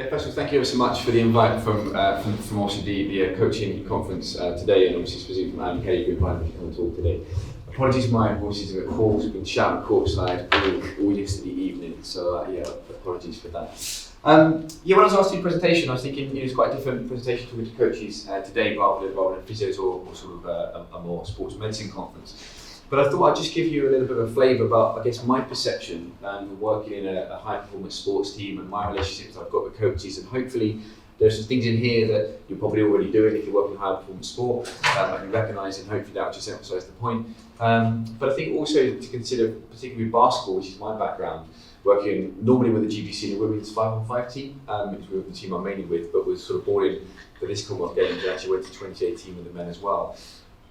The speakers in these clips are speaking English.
Yeah, first of all, thank you ever so much for the invite from obviously the coaching conference today, and obviously specifically from Andy Kelly, who invited me to come and talk today. Apologies, my voice is a bit hoarse. We've been shouting courtside all yesterday evening, so yeah, apologies for that. When I was asked to do a presentation, I was thinking it was quite a different presentation talking to coaches today rather than physios or sort of a more sports medicine conference. But I thought I'd just give you a little bit of a flavour about, I guess, my perception working in a high-performance sports team and my relationships I've got with coaches, and hopefully there's some things in here that you're probably already doing if you're working in high-performance sport, that you recognise, and hopefully that will just emphasise the point. But I think also to consider, particularly basketball, which is my background, working normally with the GBC and the women's 5-on-5 team, which was the team I'm mainly with, but was sort of brought in for this Commonwealth Games and actually went to 2018 with the men as well.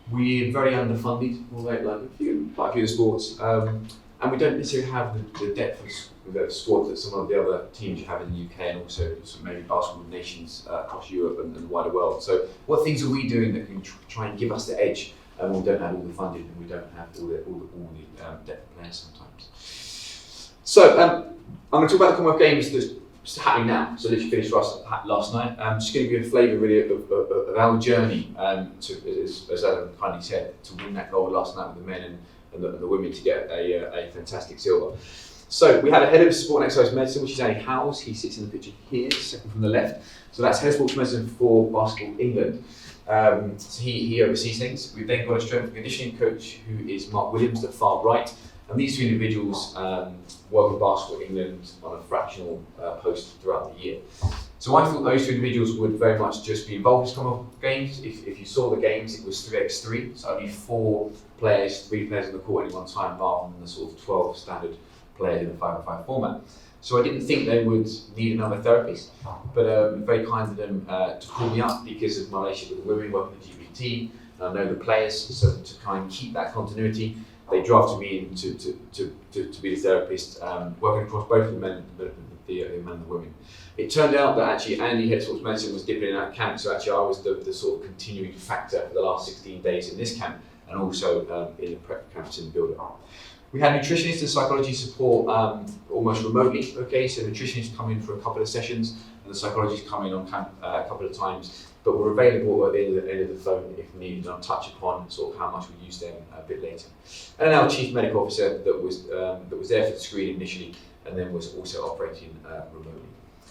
We're very underfunded, quite a few of the sports, and we don't necessarily have the depth of the squad that some of the other teams you have in the UK, and also maybe basketball nations across Europe and the wider world. So what things are we doing that can try and give us the edge when we don't have all the funding and we don't have all the depth of players sometimes? So I'm going to talk about the Commonwealth Games that's happening now, so literally finished last night. I'm just going to give you a flavour really of our journey, as Adam kindly said, to win that gold last night with the men and the women to get a fantastic silver. So we had a head of sport and exercise medicine, which is Andy Howells. He sits in the picture here, second from the left. So that's head of sports medicine for Basketball England. So he oversees things. We've then got a strength and conditioning coach who is Mark Williams, at far right. And these two individuals work with Basketball England on a fractional post throughout the year. So I thought those two individuals would very much just be involved in Commonwealth Games. If you saw the games, it was 3x3, so only 3 players on the court at any one time, rather than the sort of 12 standard players in the 5-on-5 format. So I didn't think they would need another therapist, but very kind of them to call me up because of my relationship with the women working with the GBT, and I know the players, so to kind of keep that continuity, they drafted me in to be the therapist, working across both the men and the women. It turned out that actually Andy, head of sports medicine, was dipping in and out of camp, so actually I was the sort of continuing factor for the last 16 days in this camp, and also in the prep camps in the build-up. We had nutritionists and psychology support almost remotely, okay, so nutritionists come in for a couple of sessions, and the psychologists come in on camp a couple of times, but we're available at the end of the phone if needed, and I'll touch upon sort of how much we use them a bit later. And our chief medical officer that was there for the screen initially, and then was also operating remotely.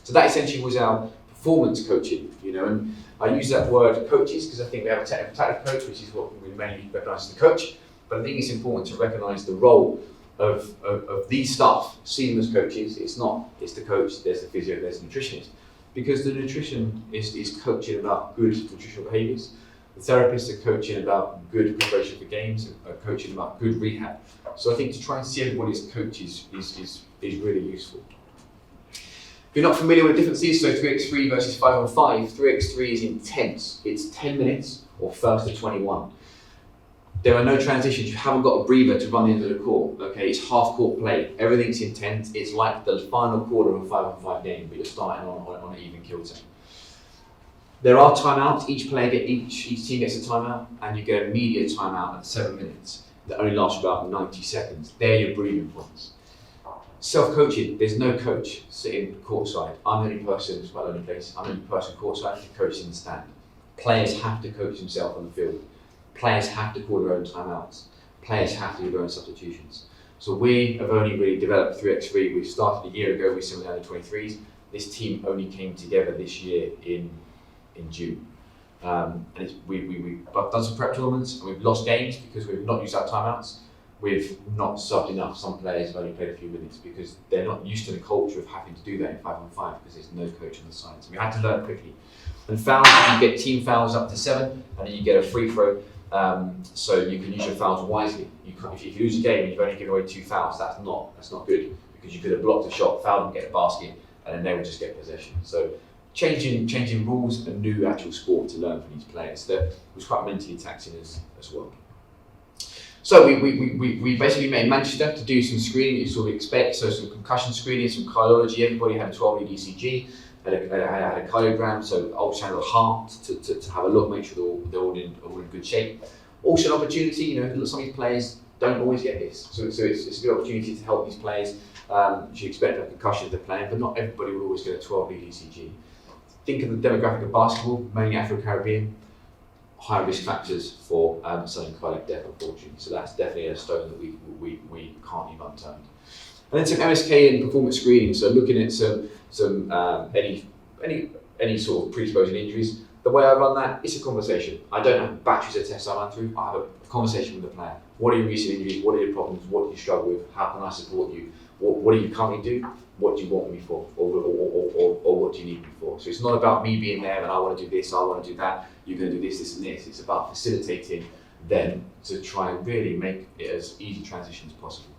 So that essentially was our performance coaching, and I use that word coaches because I think we have a technical tactical coach, which is what we mainly recognise as the coach, but I think it's important to recognise the role of these staff, see them as coaches. It's the coach, there's the physio, there's the nutritionist. Because the nutrition is coaching about good nutritional behaviours. The therapists are coaching about good preparation for games, and are coaching about good rehab. So I think to try and see everybody as coaches is really useful. If you're not familiar with the differences, so 3x3 versus 5-on-5, 3x3 is intense. It's 10 minutes or first to 21. There are no transitions, you haven't got a breather to run into the court, okay? It's half court play, everything's intense, it's like the final quarter of a 5-on-5 game, but you're starting on an even kilter. There are timeouts, each team gets a timeout, and you get an immediate timeout at 7 minutes that only lasts about 90 seconds. They're your breathing points. Self-coaching, there's no coach sitting courtside. I'm the only person, it's quite a lonely place, I'm the only person courtside to coach in the stand. Players have to coach themselves on the field. Players have to call their own timeouts. Players have to do their own substitutions. So we have only really developed 3x3. We started a year ago with some of the under 23s. This team only came together this year in June. And we've done some prep tournaments and we've lost games because we've not used our timeouts. We've not subbed enough. Some players have only played a few minutes because they're not used to the culture of having to do that in 5-on-5 because there's no coach on the side. So we had to learn quickly. And fouls, you get team fouls up to 7, and then you get a free throw. So you can use your fouls wisely. If you lose a game and you've only given away 2 fouls, that's not good because you could have blocked a shot, fouled and get a basket, and then they would just get possession. So changing rules and new actual sport to learn from these players, that was quite mentally taxing as well. So we basically made Manchester to do some screening that you sort of expect, so some concussion screening, some cardiology. Everybody had a 12-lead ECG, had a cardiogram, so ultrasound of the heart to have a look, make sure they're all in good shape. Also an opportunity, some of these players don't always get this. So it's a good opportunity to help these players. You expect a concussion if they're playing, but not everybody will always get a 12 lead ECG. Think of the demographic of basketball, mainly Afro-Caribbean, high risk factors for sudden cardiac death, unfortunately. So that's definitely a stone that we can't leave unturned. And then some MSK and performance screening. So looking at any sort of predisposing injuries. The way I run that, it's a conversation. I don't have batteries of tests I run through. I have a conversation with the player. What are your recent injuries? What are your problems? What do you struggle with? How can I support you? What do you currently do? What do you want me for? Or what do you need me for? So it's not about me being there and I want to do this, I want to do that. You're going to do this, this, and this. It's about facilitating them to try and really make it as easy transition as possible.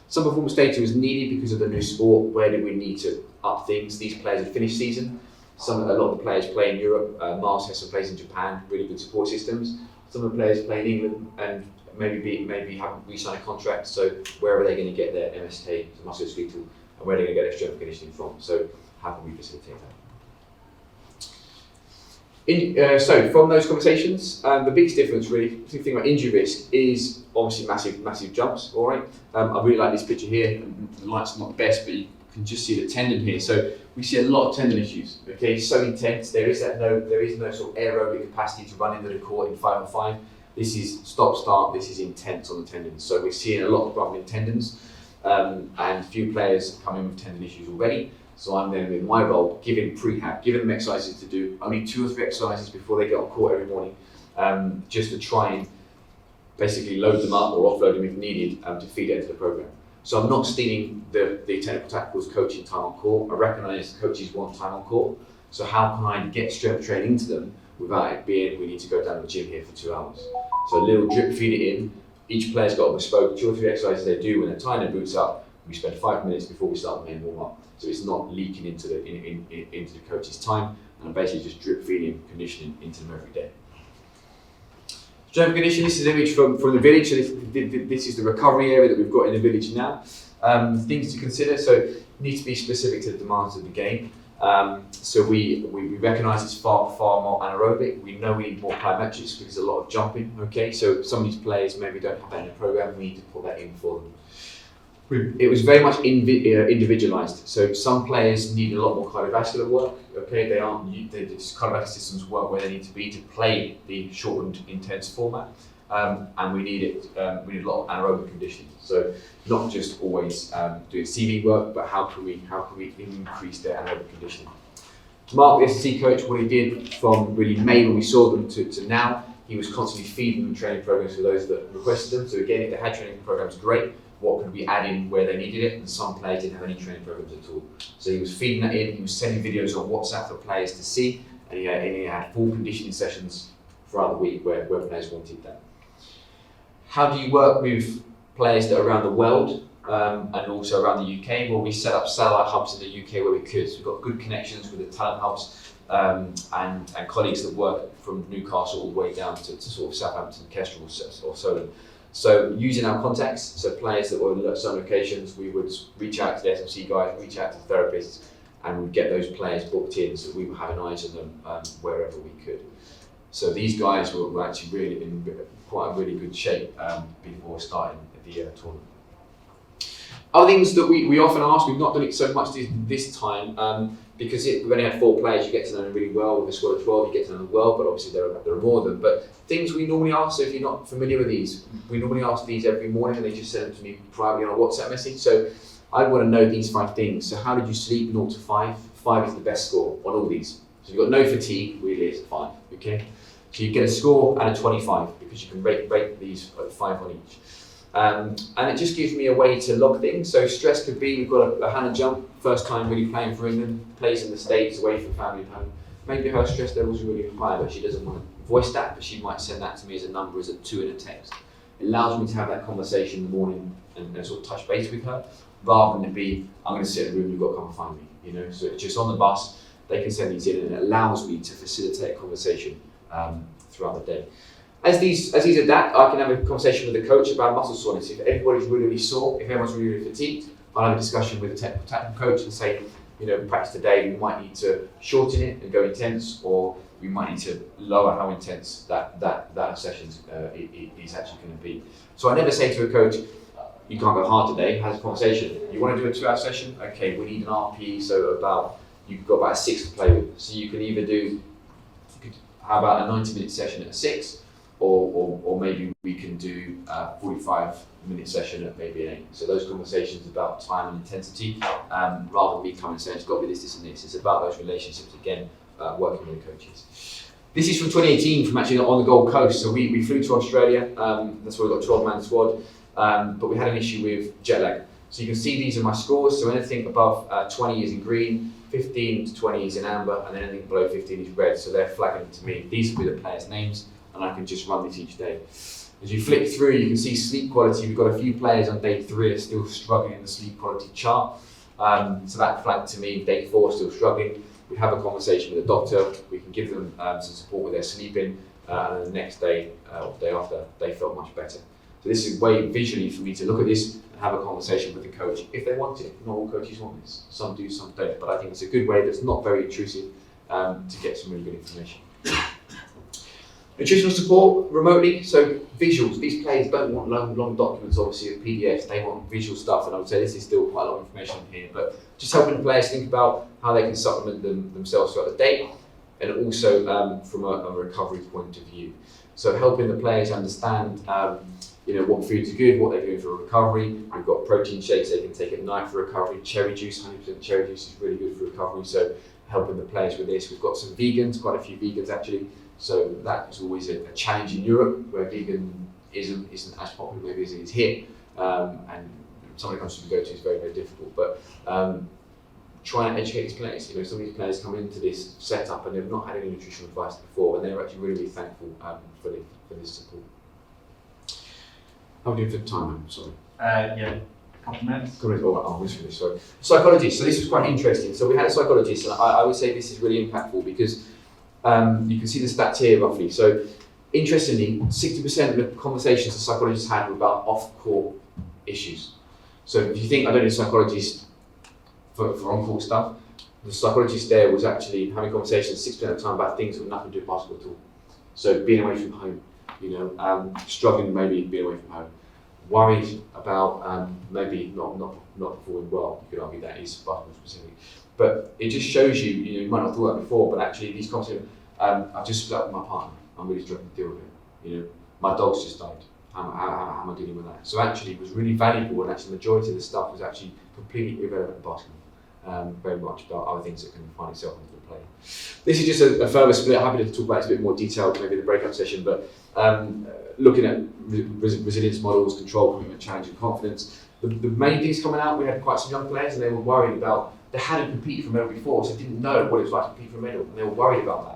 Some performance data is needed because of the new sport. Where do we need to up things? These players have finished season. A lot of the players play in Europe. Miles has some plays in Japan, really good support systems. Some of the players play in England and maybe haven't re-signed a contract. So where are they going to get their MSK, so musculoskeletal, and where are they going to get their strength and conditioning from? So how can we facilitate that? So from those conversations, the biggest difference really, the thing about injury risk is obviously massive jumps. All right, I really like this picture here. The light's not the best, but you can just see the tendon here. So we see a lot of tendon issues. Okay, so intense. There is no sort of aerobic capacity to run into the court in 5-on-5. This is stop-start. This is intense on the tendons. So we're seeing a lot of rubbing tendons, and a few players come in with tendon issues already. So I'm then with my role, giving prehab, giving them exercises to do, only 2 or 3 exercises before they get on court every morning, just to try and basically load them up or offload them if needed to feed it into the program. So I'm not stealing the technical tacticals coaching time on court. I recognise coaches want time on court. So how can I get strength training into them without it being, we need to go down to the gym here for 2 hours. So a little drip feed it in. Each player's got a bespoke 2 or 3 exercises they do when they're tying their boots up. We spend 5 minutes before we start the main warm up. So it's not leaking into the coach's time, and I'm basically just drip feeding conditioning into them every day. Strength conditioning, this is an image from the village. So this is the recovery area that we've got in the village now. Things to consider, so it needs to be specific to the demands of the game. So we recognise it's far more anaerobic. We know we need more plyometrics because a lot of jumping. Okay, so some of these players maybe don't have that in the program. We need to put that in for them. It was very much individualised. So some players need a lot more cardiovascular work. Okay, the cardiovascular systems work where they need to be to play the shortened, intense format, and we need a lot of anaerobic conditioning. So not just always doing CV work, but how can we increase their anaerobic conditioning? Mark, the SC coach, what he did from really May when we saw them to now, he was constantly feeding them training programs for those that requested them. So again, if they had training programs, great. What could we add in where they needed it? And some players didn't have any training programs at all. So he was feeding that in, he was sending videos on WhatsApp for players to see, and he had full conditioning sessions throughout the week where players wanted that. How do you work with players that are around the world and also around the UK? Well, we set up satellite hubs in the UK where we could. So we've got good connections with the talent hubs and colleagues that work from Newcastle all the way down to sort of Southampton, Kestrel or Solent. So using our contacts, so players that were at some locations, we would reach out to the SMC guys, reach out to the therapists, and we'd get those players booked in so we were having eyes on them wherever we could. So these guys were actually really in quite a really good shape before starting the tournament. Other things that we often ask, we've not done it so much this time, because we've only had 4 players, you get to know them really well. With a squad of 12, you get to know them well, but obviously there are more of them. But things we normally ask, so if you're not familiar with these, we normally ask these every morning and they just send them to me privately on a WhatsApp message. So I want to know these 5 things. So how did you sleep? 0 to 5. 5 is the best score on all these. So you've got no fatigue, really it's 5, okay? So you get a score out of 25 because you can rate these at 5 on each. And it just gives me a way to log things. So stress could be, we've got a Hannah Jump, first time really playing for England, plays in the States, away from family and home. Maybe her stress levels are really high, but she doesn't want to voice that, but she might send that to me as a number, as a 2 in a text. It allows me to have that conversation in the morning and sort of touch base with her, rather than it be, I'm going to sit in the room, you've got to come and find me. You know, so it's just on the bus, they can send these in, and it allows me to facilitate a conversation throughout the day. As these adapt, I can have a conversation with the coach about muscle soreness. If everybody's really sore, if everyone's really fatigued, I'll have a discussion with the technical coach and say, you know, perhaps today we might need to shorten it and go intense, or we might need to lower how intense that session is actually going to be. So I never say to a coach, you can't go hard today, have a conversation. You want to do a 2-hour session? Okay, we need an RP, so you've got about 6 to play with. So you can either how about a 90-minute session at 6, or maybe we can do a 45-minute session at maybe an 8. So those conversations about time and intensity, rather than me coming and saying it's got to be this, this and this. It's about those relationships again, working with the coaches. This is from 2018, from actually on the Gold Coast. So we flew to Australia, that's where we got a 12-man squad, but we had an issue with jet lag. So you can see these are my scores, so anything above 20 is in green, 15 to 20 is in amber, and then anything below 15 is red, so they're flagging to me. These will be the players' names, and I can just run this each day. As you flick through, you can see sleep quality. We've got a few players on day 3 are still struggling in the sleep quality chart, so that flagged to me. Day 4 still struggling. We have a conversation with the doctor, we can give them some support with their sleeping, and the next day, or the day after, they felt much better. So this is a way visually for me to look at this and have a conversation with the coach if they want it. Not all coaches want this. Some do, some don't. But I think it's a good way that's not very intrusive to get some really good information. Nutritional support remotely. So visuals. These players don't want long documents, obviously, of PDFs. They want visual stuff. And I would say this is still quite a lot of information here. But just helping the players think about how they can supplement themselves throughout the day, and also from a recovery point of view. So helping the players understand what foods are good, what they're doing for recovery. We've got protein shakes they can take at night for recovery. Cherry juice, 100% cherry juice is really good for recovery. So helping the players with this. We've got some vegans, quite a few vegans actually. So that is always a challenge in Europe where veganism isn't as popular maybe as it is here. And some of the countries we go to is very, very difficult. But trying to educate these players. Some of these players come into this setup and they've not had any nutritional advice before, and they're actually really, really thankful for this support. How are we doing for time? Sorry. A couple of minutes. I'll whiz through this. Sorry. Psychologist. So this was quite interesting. So we had a psychologist, and I would say this is really impactful because you can see the stats here roughly. So interestingly, 60% of the conversations the psychologists had were about off-court issues. So if you think I don't need a psychologist for on-court stuff, the psychologist there was actually having conversations 6% of the time about things that were nothing to do with basketball at all. So being away from home, struggling maybe being away from home, worried about maybe not performing well. You could argue that is basketball specific, but it just shows you might not have thought that before, but actually these conversations. I've just split up with my partner. I'm really struggling to deal with it. My dog's just died. How am I dealing with that? So actually, it was really valuable, and actually, the majority of the stuff was actually completely irrelevant to basketball. Very much about other things that can find itself into the play. This is just a further split. I'm happy to talk about this a bit more detail, maybe in the breakout session, but looking at resilience models, control, commitment, challenge, and confidence. The main things coming out, we had quite some young players, and they were worried about, they hadn't competed for a medal before, so they didn't know what it was like to compete for a medal, and they were worried about that.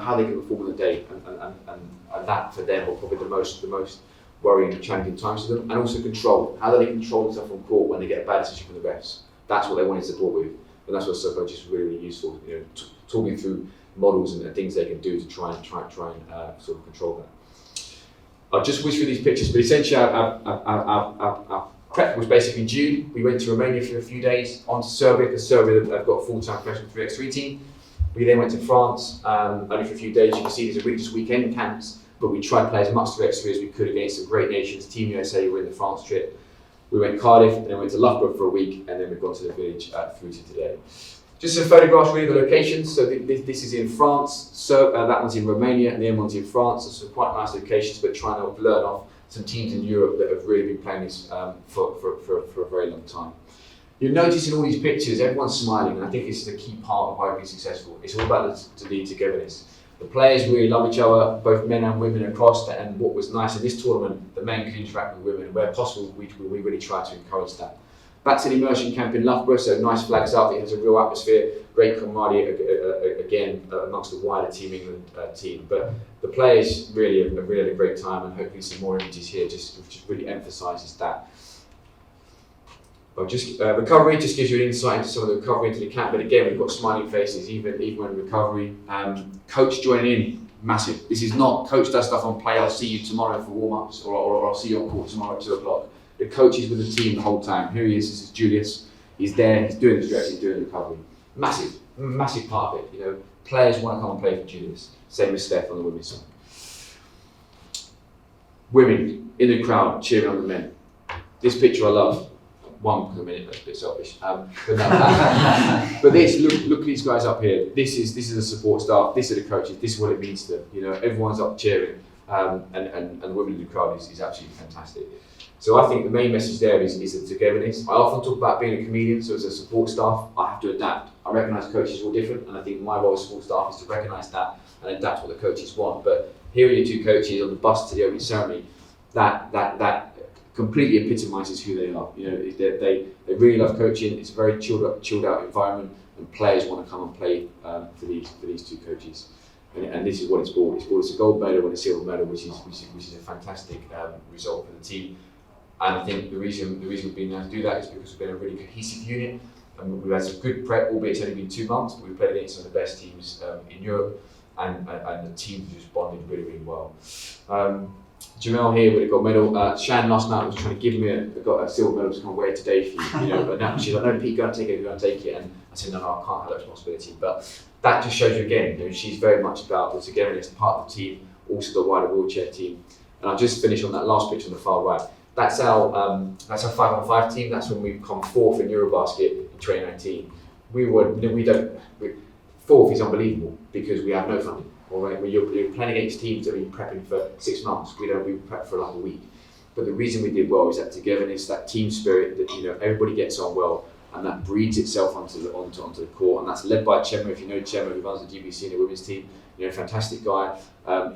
How they can perform on the day, and that for them were probably the most worrying and challenging times for them, and also control. How do they control themselves on court when they get a bad decision from the refs? That's what they wanted support with, and that's what psychologists were really useful. Talking through models and things they can do to try and sort of control that. I'll just whiz through these pictures, but essentially our prep was basically June. We went to Romania for a few days, on to Serbia, because Serbia have got a full-time professional 3x3 team. We then went to France, only for a few days. You can see these are really just weekend camps, but we tried to play as much 3x3 as we could against some great nations. Team USA were in the France trip. We went Cardiff, and then went to Loughborough for a week, and then we've gone to the village through to today. Just some photographs really of the locations. So this is in France, so that one's in Romania, and the other one's in France. So some quite nice locations, but trying to learn off some teams in Europe that have really been playing this for a very long time. You'll notice in all these pictures, everyone's smiling, and I think this is the key part of why we're successful. It's all about the lead togetherness. The players really love each other, both men and women across that, and what was nice in this tournament, the men could interact with women, and where possible, we really try to encourage that. Back to the immersion camp in Loughborough, so nice flags up, it has a real atmosphere, great camaraderie again amongst the wider Team England team. But the players really had a great time, and hopefully some more images here just really emphasises that. Recovery just gives you an insight into some of the recovery into the camp, but again, we've got smiling faces even when recovery. Coach joining in, massive. This is not coach does stuff on play, I'll see you tomorrow for warm-ups, or I'll see you on court tomorrow at 2 o'clock. The coach is with the team the whole time. Here he is, this is Julius. He's there, he's doing the stretch, he's doing the recovery. Massive part of it, players want to come and play for Julius. Same as Steph on the women's side. Women in the crowd cheering on the men. This picture I love. One per minute, that's a bit selfish. But no. But this, look at these guys up here. This is the support staff. This are the coaches. This is what it means to them. You know, everyone's up cheering, and the women in the crowd is absolutely fantastic. So I think the main message there is the togetherness. I often talk about being a comedian. So as a support staff, I have to adapt. I recognise coaches are all different, and I think my role as support staff is to recognise that and adapt what the coaches want. But here are your two coaches on the bus to the opening ceremony. That completely epitomises who they are. You know, they really love coaching. It's a very chilled out environment, and players want to come and play for these two coaches. And this is what it's brought. It's brought us a gold medal and a silver medal, which is a fantastic result for the team. And I think the reason we've been able to do that is because we've been a really cohesive unit, and we've had some good prep, albeit it's only been 2 months. But we've played against some of the best teams in Europe, and the teams just bonded really well. Jamel here with a gold medal. Shan last night was trying to give me a silver medal to come wear today for you. You know, but now she's like, no, Pete, go and take it, go and take it. And I said, no, I can't have that responsibility. But that just shows you again, you know, she's very much about the togetherness, part of the team, also the wider wheelchair team. And I'll just finish on that last picture on the far right. That's our 5-on-5 team. That's when we've come fourth in Eurobasket in 2019. Fourth is unbelievable because we have no funding. All right, when you're playing against teams that have been prepping for 6 months, we prep for like a week. But the reason we did well is that togetherness, that team spirit, that, you know, everybody gets on well, and that breeds itself onto the court. And that's led by Chema. If you know Chema, who runs the GBC and the women's team, you know, fantastic guy.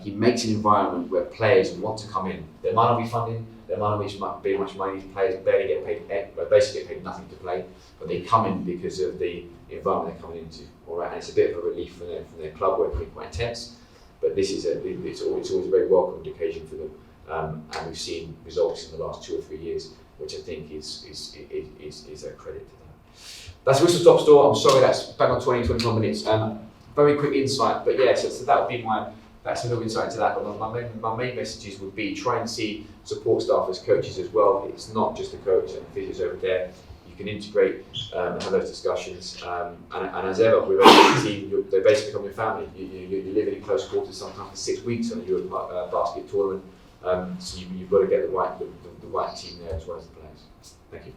He makes an environment where players want to come in. There might not be funding, there might not be much money. Players barely get paid, basically get paid nothing to play, but they come in because of the environment they're coming into. All right, and it's a bit of a relief from their club where it's been quite intense. But this is it's always a very welcomed occasion for them, and we've seen results in the last 2 or 3 years, which I think is a credit to that. That's Whistle Stop Store. I'm sorry that's back on 21 minutes. Very quick insight, but yeah, so that would be that's a little insight into that. But my main messages would be try and see support staff as coaches as well. It's not just the coach and the physios over there. You can integrate and have those discussions. And as ever, with a team, they basically become your family. You're living in close quarters sometimes for 6 weeks on a Eurobasket tournament. So you've got to get the right team there as well as the players. Thank you.